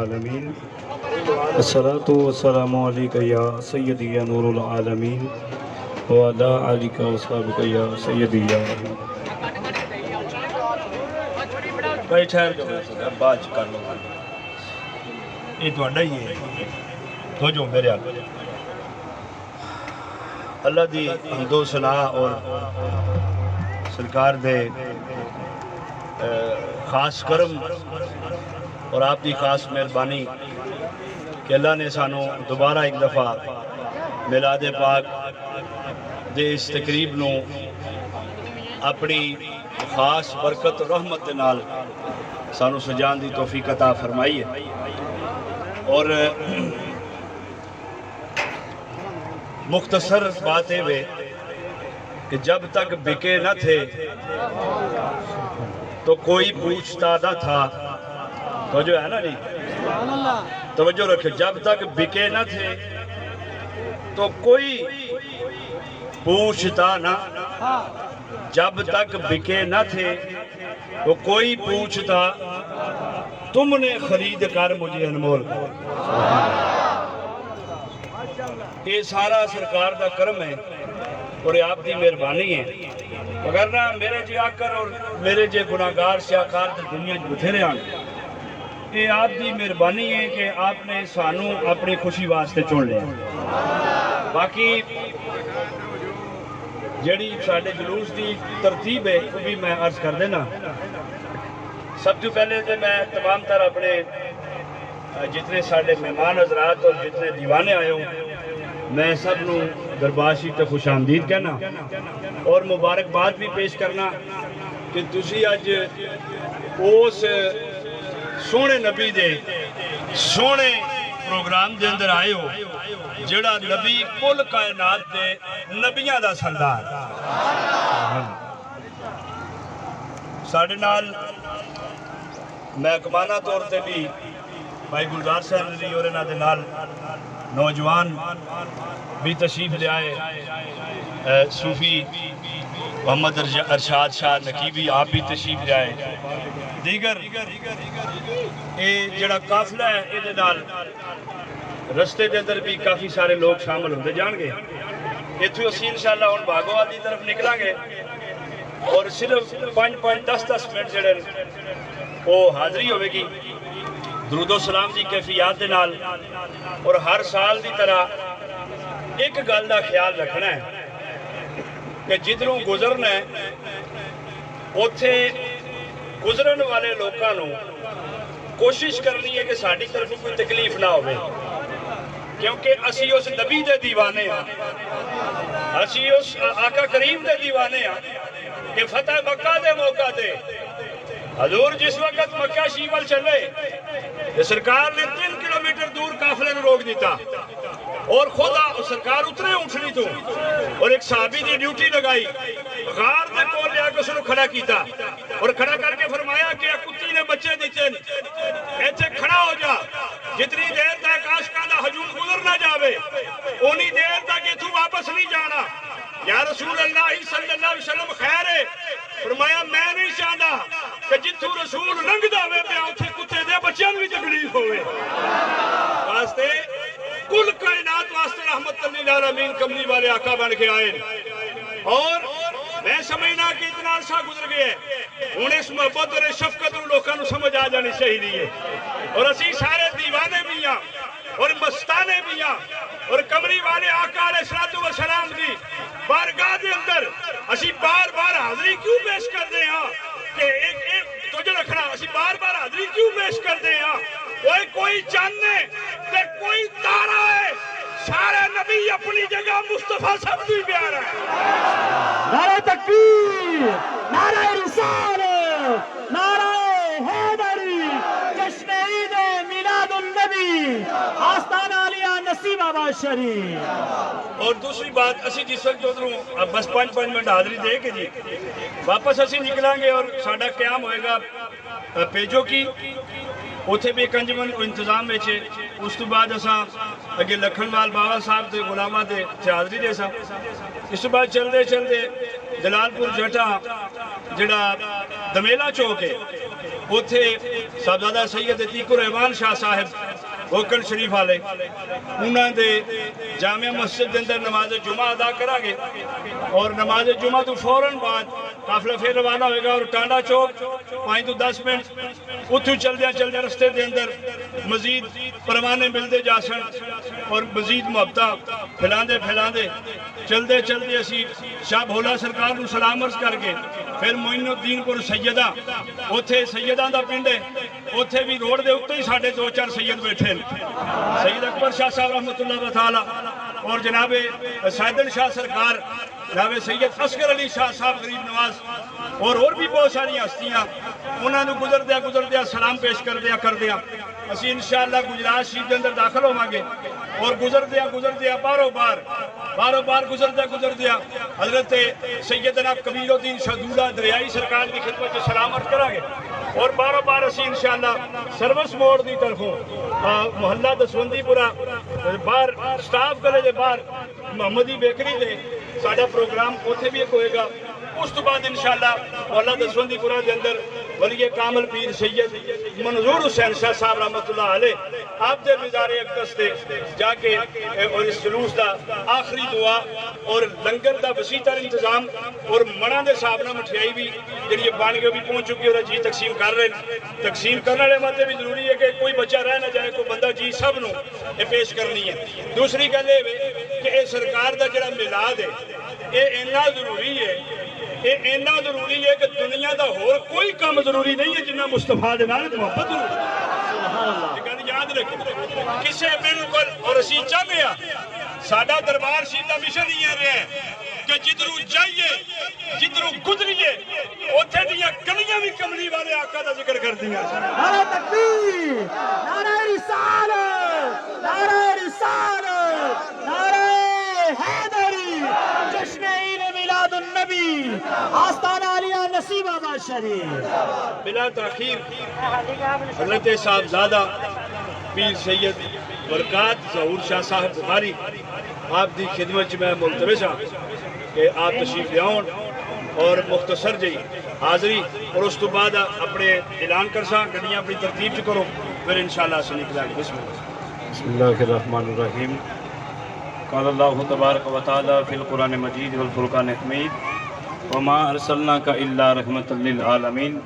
العالمین الصلاۃ والسلام علیک یا سیدی یا نور العالمین وعلی آلک و صحبک یا سیدی یا بھائی ٹھہر جو بات کر لو یہ تو ہی ہے تو جو میرے حال اللہ دی حمد و ثنا اور سرکار دے خاص کرم اور آپ دی خاص مہربانی کہ اللہ نے سانو دوبارہ ایک دفعہ میلاد پاک دے اس تقریب نو اپنی خاص برکت و رحمت دے نال سانو سجان دی توفیق عطا فرمائی ہے اور مختصر بات ہے کہ جب تک بکے نہ تھے تو کوئی پوچھتا نہ تھا توجہ ہے نا نہیں توجہ رکھے جب تک بکے نہ تھے تو کوئی پوچھتا نہ جب تک بکے نہ تھے تو کوئی پوچھتا تم نے خرید کر مجھے انمول یہ سارا سرکار دا کرم ہے اور یہ آپ دی مہربانی ہے وگرنہ میرے جی آکر اور میرے جی گناہگار سیاکار دنیا جو بتھیرے آنے یہ آپ دی مہربانی ہے کہ آپ نے سانو اپنی خوشی واسطے چون لیا باقی جڑی ساڑھے جلوس دی ترتیب ہے وہ بھی میں عرض کر دینا سب تو پہلے تو میں تمام تر اپنے جتنے ساڑھے مہمان حضرات اور جتنے دیوانے آئے ہوں میں سب نو دربار شریف تے خوش آمدید کہنا اور مبارکباد بھی پیش کرنا کہ تسی اج اس سونے نبی دے سونے پروگرام دے اندر آئے ہو جڑا نبی کل کائنات دے نبیاں دا سردار ساڑھے نال محکمانہ طور تے بھی بھائی گلزار صاحب نے اور انہاں دے نال نوجوان بھی تشریف لے آئے صوفی محمد ارشاد شاہ نقیبی آپ بھی تشریف لے آئے دیگر یہ جڑا قافلہ ہے یہ نال رستے دے اندر بھی کافی سارے لوگ شامل ہوتے جان گے اتھو اسی انشاءاللہ ان بھاگوات دی طرف نکلیں گے اور صرف 5-10 منٹ جڑے وہ حاضری ہوئے گی درود و سلام دی کیفیات دے نال اور ہر سال دی طرح ایک گل دا خیال رکھنا ہے کہ جدھروں گزرنا ہے اوتھے گزرن والے لوکاں کوشش کرنی ہے کہ ساڈی طرف کوئی تکلیف نہ ہوئے کیونکہ اسی اس نبی دے دیوانے ہیں اسی اس آقا کریم دے دیوانے ہیں کہ فتح مکہ دے موقع دے حضور جس وقت مکہ شیول چلے سرکار نے 3 کلومیٹر دور قافلے نے روک دیتا اور خدا سرکار اترے اونٹنی تو اور ایک صحابی دی ڈیوٹی لگائی غار دے کول لے کے اس نے کھڑا کیتا اور کھڑا کر کے فرمایا کہ کتی نے بچے دیتے ایتھے کھڑا ہو جا جتنی دیر تک عاشقاں دا ہجوم گزر نہ جاوے اونی دیر تک ایتھوں واپس نہیں جانا یا رسول اللہ صلی اللہ علیہ وسلم خیر ہے فرمایا میں نہیں چاہتا کہ جتھوں رسول لنگ داوے پہ اتھے کتے دے بچیاں بھی تکلیف ہوئے واسطے کل کائنات واسطے رحمت للعالمین کملی والے آقا بن کے آئے اور میں سمجھنا کہ اتنا عرصہ گزر گئے انہیں اس محبت اور شفقت اور لوکاں نو سمجھ آ جانی چاہیے اور اسی سارے دیوانے بھی ہیں اور مستانے بھی ہیں اور کمری والے آقا علیہ السلام دی بارگاہ دے اندر اسی بار بار حاضری کیوں پیش کر دے ہیں کہ ایک توجہ رکھنا اسی بار بار حاضری کیوں پیش کر دے ہیں کوئی چاندے کہ کوئی تارا ہے سارے نبی اپنی جگہ مصطفیٰ سب بھی پیارا ہے نعرہ تکبیر نعرہ رسالت نعرہ حیدری جشن عید میلاد النبی آستانہ علیہ نسیم آباد شریف اور دوسری بات اسی جس وقت ادھروں بس 5 منٹ حاضری دے کے جی واپس اسی نکلیں گے اور ساڈا قیام ہوئے گا پیجو کی اتھے بھی ایک انجمن انتظام میں چھے اس تو بعد اساں اگے لکھنوال بابا صاحب دے غلامہ دے حاضری دے سا اس تو بعد چل دے جلال پور جٹا جڑا دمیلا چوک ہے اتھے صاحبزادہ سید عتیق الرحمان شاہ صاحب گوکل شریف والے انہوں نے جامعہ مسجد کے اندر نماز جمعہ ادا کرا گے اور نماز جمعہ تو فوراً بعد قافلہ پھر روانہ ہوئے گا اور ٹانڈا چوک 5 to 10 منٹ اتھو چل دیا رستے دے اندر مزید پروانے ملتے جا سن اور مزید محبتہ پھیلاندے چلدے اسی شاہ بھولا سرکار نو سلام عرض کر کے پھر معین الدین پور سیدہ اتھے سیداں دا پنڈ ہے اتھے بھی روڈ دے اتنے ہی ساڑھے 2-4 سید بیٹھے سید اکبر شاہ صاحب رحمۃ اللہ تعالی اور جناب سیدن شاہ سرکار جناب سید اصغر علی شاہ صاحب غریب نواز اور بھی بہت ساری ہستیاں انہوں نے گزر دیا سلام پیش کر دیا اسی انشاءاللہ گجرات شریف کے اندر داخل ہوواں گے اور گزر دیا باروں بار گزر دیا حضرت سیدنا کبیر الدین شہدودہ دریائی سرکار کی خدمت سے سلام عرض کریں گے اور بار اسی انشاءاللہ سروس موڑ دی طرفوں محلہ دسوندی پورا باہر سٹاف کرے دے باہر محمدی بیکری دے ساڑھا پروگرام اتھے بھی ایک ہوئے گا اس تو بعد انشاءاللہ محلہ دسوندی پورا دے اندر ولی کامل پیر سید منظور حسین شاہ صاحب رحمۃ اللہ علیہ آپ دے مزار اقدس دے جا کے اور اس جلوس دا آخری دعا اور لنگر دا وسیع تر انتظام اور مڑاں دے صاحب نہ مٹھیائی بھی جنہی بان کے بھی پہنچ چکی اور جی تقسیم کر رہے ہیں تقسیم کرنے والے ماتے بھی ضروری ہے کہ کوئی بچہ رہ نہ جائے کوئی بندہ جی سب نو یہ پیش کرنی ہے دوسری گل یہ کہ اے سرکار دا جڑا میلاد ہے یہ اتنا ضروری ہے کہ دنیا دا اور کوئی کام ضروری نہیں ہے جنہ مصطفیٰ دے نال محبت ضروری ہے یاد رکھیں کسے بالکل اور اسی چاہتے ہیں ساڈا دربار شریف دا مشن یہ رہے ہیں کہ جدروں جائیے جدروں گزریے اوتھے دیاں کلیاں بھی کملی والے آقا دا ذکر کر دیا نعرہ تکبیر نعرہ رسالت نعرہ حیدری جشن عید میلاد النبی آستانہ علیہ نصیب آباد شریف بلا تاخیر حضرت صاحبزادہ پیر سید برکات ظہور شاہ صاحب بخاری آپ دی خدمت میں ملتمس ہاں کہ آپ تشریف لے آؤن اور مختصر جی حاضری اور اس تو بعد اپنے اعلان کر سا گڈیاں اپنی ترتیب کرو پھر انشاءاللہ سے نکلا گے بسم اللہ الرحمن الرحیم قال اللہ تبارک و تعالی فی القرآن مجید والفرقان حمید وما ارسلناک الا رحمت للعالمین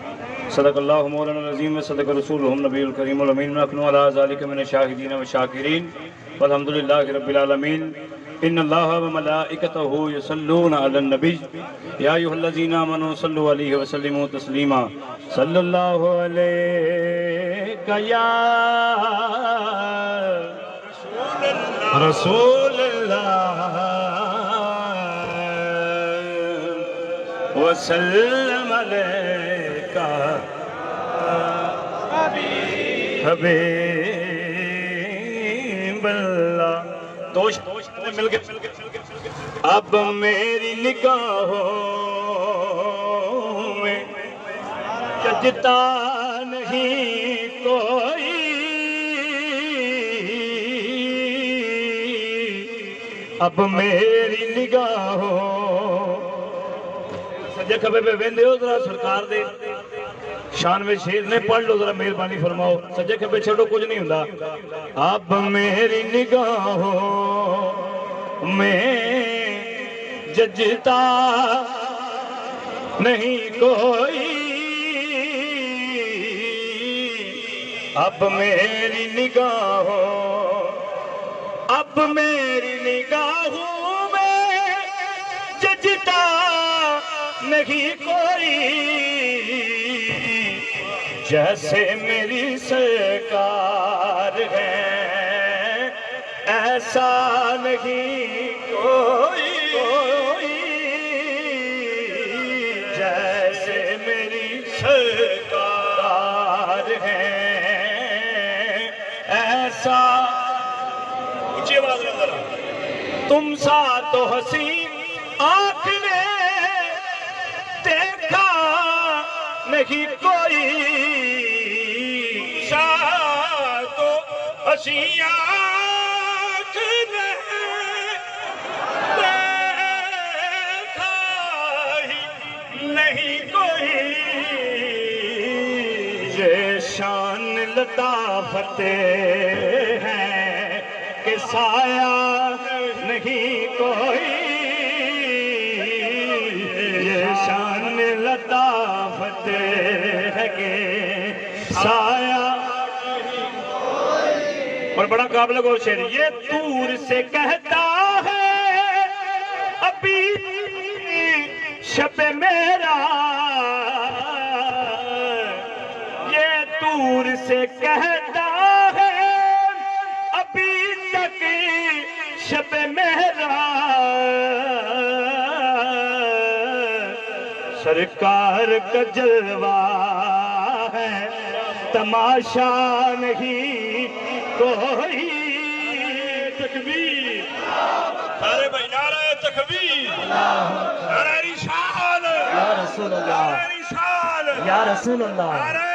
صدق اللہ مولانا العظیم و صدق رسولہ النبی الکریم الامین ونحن علی ذلک من الشاہدین والشاکرین والحمدللہ رب العالمین ان اللہ وملائکتہ یصلون علی النبی یا ایھا الذین آمنوا صلوا علیہ وسلموا تسلیما صلی اللہ علیہ یا رسول اللہ وسلم علیک حبیب اللہ دوش مل گئے اب میری نگاہوں میں سجتا نہیں کوئی اب میری نگاہوں سجے کھبے پہ ویندے ہو ذرا سرکار دے شان میں شیر نے پڑھ لو ذرا مہربانی فرماؤ سجے کھبے چھوڑو کچھ نہیں ہوندا اب میری نگاہوں میں ججتا نہیں کوئی اب میری نگاہوں میں ججتا نہیں کوئی جیسے میری سرکار ہے ایسا نہیں کوئی جیسے میری سرکار ہے ایسا اونچی آواز میں ذرا تم سا تو حسین آنکھ نے دیکھا نہیں کوئی شاہ تو حسین آنکھ نے دیکھا ہی نہیں کوئی لطافت ہے کہ سایہ نہیں کوئی، یہ شان لطافت ہے کہ سایہ. اور بڑا قابل غور شعر، یہ دور سے کہتا ہے ابھی شب میرا، یہ دور سے کہتا ہے ابھی تک شب میرا، سرکار کا جلوہ ہے تماشا نہیں کوئی. تکبیر، سارے بھائی نعرہ تکبیر، نعرہ رسال، یا رسول اللہ، نعرہ رسال، یا رسول اللہ، نعرہ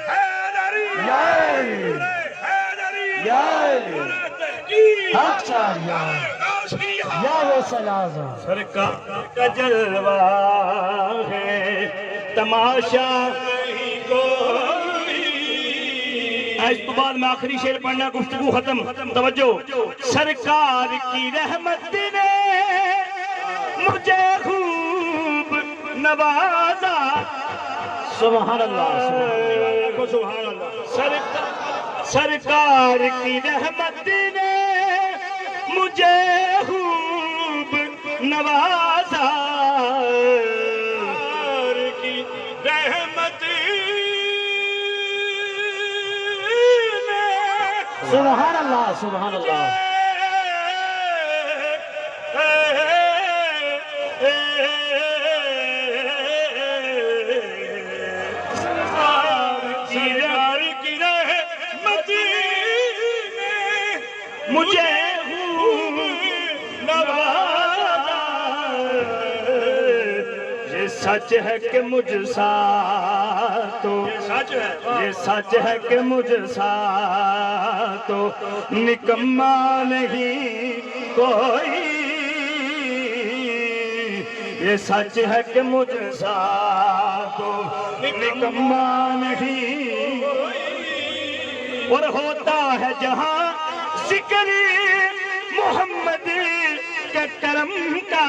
حیدری، یا نعرہ حیدری، یا نعرہ تحقیق، حق چاہیے، نعرہ غوثیہ. یا غوث اعظم. سرکار کا جلوہ ہے تماشا نہیں کوئی. اس کے بعد میں آخری شعر پڑھنا، گفتگو ختم. توجہ. سرکار کی رحمت نے مجھے خوب نوازا. سبحان اللہ، سبحان اللہ. سرکار کی رحمت نے مجھے خوب نوازا. سرکار کی رحمت سبحان اللہ، سبحان اللہ. سرکار کی رحمت مجھے خوب نوازا. یہ سچ ہے کہ مجھ سا تو، سچ ہے، یہ سچ ہے کہ مجھ سا تو نکما نہیں کوئی. یہ سچ ہے کہ مجھ سا تو نکما نہیں. اور ہوتا ہے جہاں ذکر محمد کے کرم کا،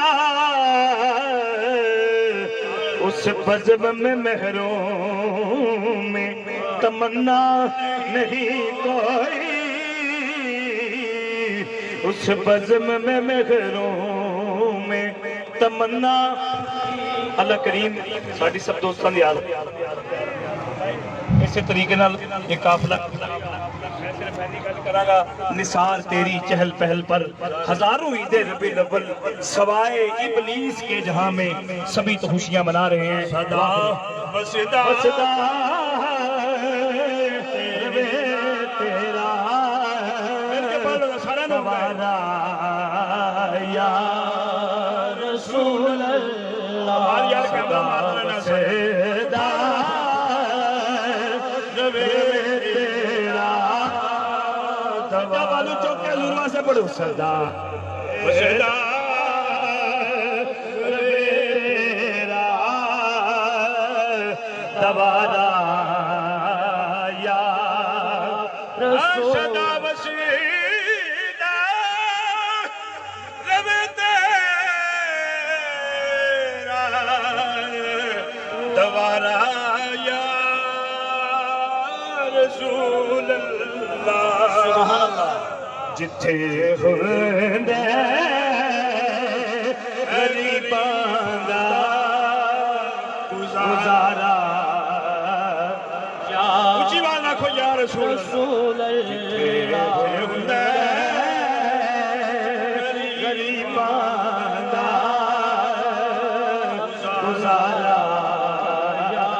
اس بزم میں محروم میں تمنا نہیں کوئی. اس بزم میں محروم میں تمنا. اللہ کریم ساڈی سب دوستاں دی یاد اسی طریقے نال ایک قافلہ میں صرف ایسی گل کراں گا. نثار تیری چہل پہل پر ہزاروں عید ربیع الاول سوائے ابلیس کے جہاں میں سبھی تو خوشیاں منا رہے ہیں. صدا بسدا بسدا ربے تیرا دوبارہ یا رسول اللہ. یار کیمرہ مار لینا بسدا ربے تیرا دوبارہ. چوک کے حضور سے پڑھو. صدا بسدا دوبارہ یا رسول. صدا بسدا رب تیرا دوبارہ یا رسول اللہ. سبحان اللہ. جتھے ہوندے غریباں دا گزارا یا اونچی آواز رکھو یا رسول اللہ. رسول اللہ. ہوندے غریباں دا گزارا یا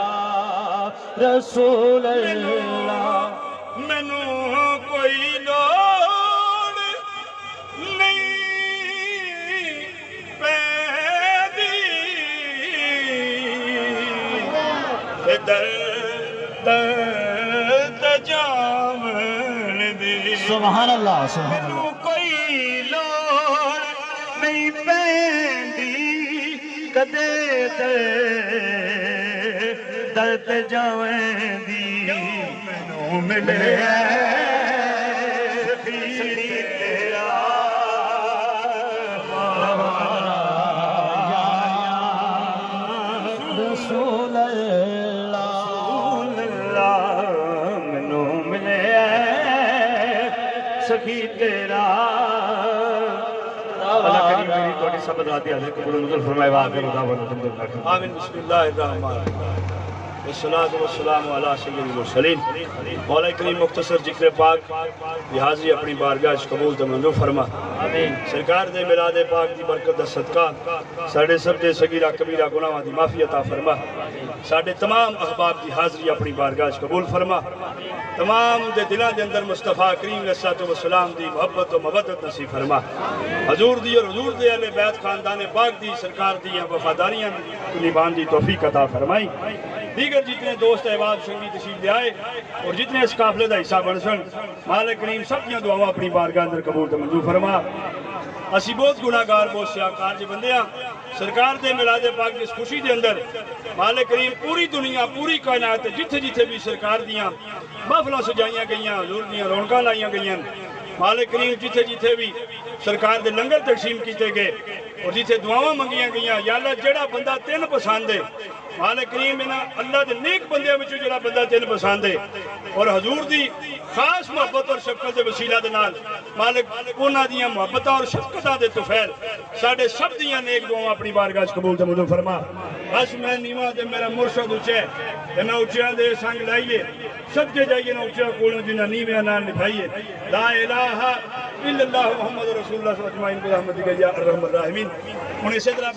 رسول اللہ. مینوں کوئی لوڑ نہیں پیندی درد جاون دی. سبحان اللہ، سبحان اللہ. مینوں کوئی لوڑ نہیں پیندی کدے درد جاویں دی. ملے سخی تیرا رسول اللہ مینوں ملے سخی تیرا اللہ کریم میری تھوڑی سب ذاتی حاضر قبول نزول فرمائے واخر دعوانا الحمدللہ آمین بسم اللہ الرحمن الرحیم والصلاة والسلام علی سید المرسلین مولا کریم مختصر ذکر پاک یہ حاضری اپنی بارگاہ قبول تے منظور فرما آمین سرکار دے میلاد پاک دی برکت دا صدقہ ساڑھے سب دے صغیرہ کبیرہ گناہاں دی معافی عطا فرما ساڑھے تمام احباب دی حاضری اپنی بارگاہ قبول فرما تمام دے دلان دے اندر مصطفیٰ کریم علیہ الصلوۃ والسلام دی محبت و مودت نصیب فرما حضور دی اور حضور دے اہل بیت خاندان پاک دی سرکار دی وفاداریاں نبھان دی توفیق عطا فرمائی دیگر جتنے دوست احباب شنگی تشریف لے آئے اور جتنے اس قافلے دا حصہ بن سن مالک کریم سب دیاں دعاواں اپنی بارگاہ اندر قبول تے منظور فرما اسی بہت گناہگار بہت سیاکار جی بندے ہیں سرکار دے میلاد پاک کی اس خوشی دے اندر مالک کریم پوری دنیا پوری کائنات جتھے جتھے بھی سرکار دیاں محفلاں سجائیاں گئیاں حضور دیاں رونقاں لائیاں گئیاں مالک کریم جتھے جتھے بھی سرکار دے لنگر تقسیم کیتے گئے اور جتھے دعاواں منگیاں گئیاں یا اللہ جڑا بندہ تین پسند ہے مالک کریم اللہ دے نیک بندے وچوں جڑا بندہ تین پسند ہے اور حضور دی خاص محبت اور شفقت دے وسیلہ دے نال مالک انہاں دیاں محبتاں اور شفقتاں دے توفیل ساڈے سب دیاں نیک دعاواں اپنی بارگاہ وچ قبول تے منظور فرما بس میں نیواں تے میرا مرشد اونچا ہے تے میں اونچیاں دے سنگ لائیے سب کے جائیے نا اونچا کولوں جنہاں نیویاں نال نبھائیے لا الہ الا اللہ محمد رسول اللہ صلی اللہ علیہ وسلم برحمتک یا ارحم الراحمین ہن اسی طرح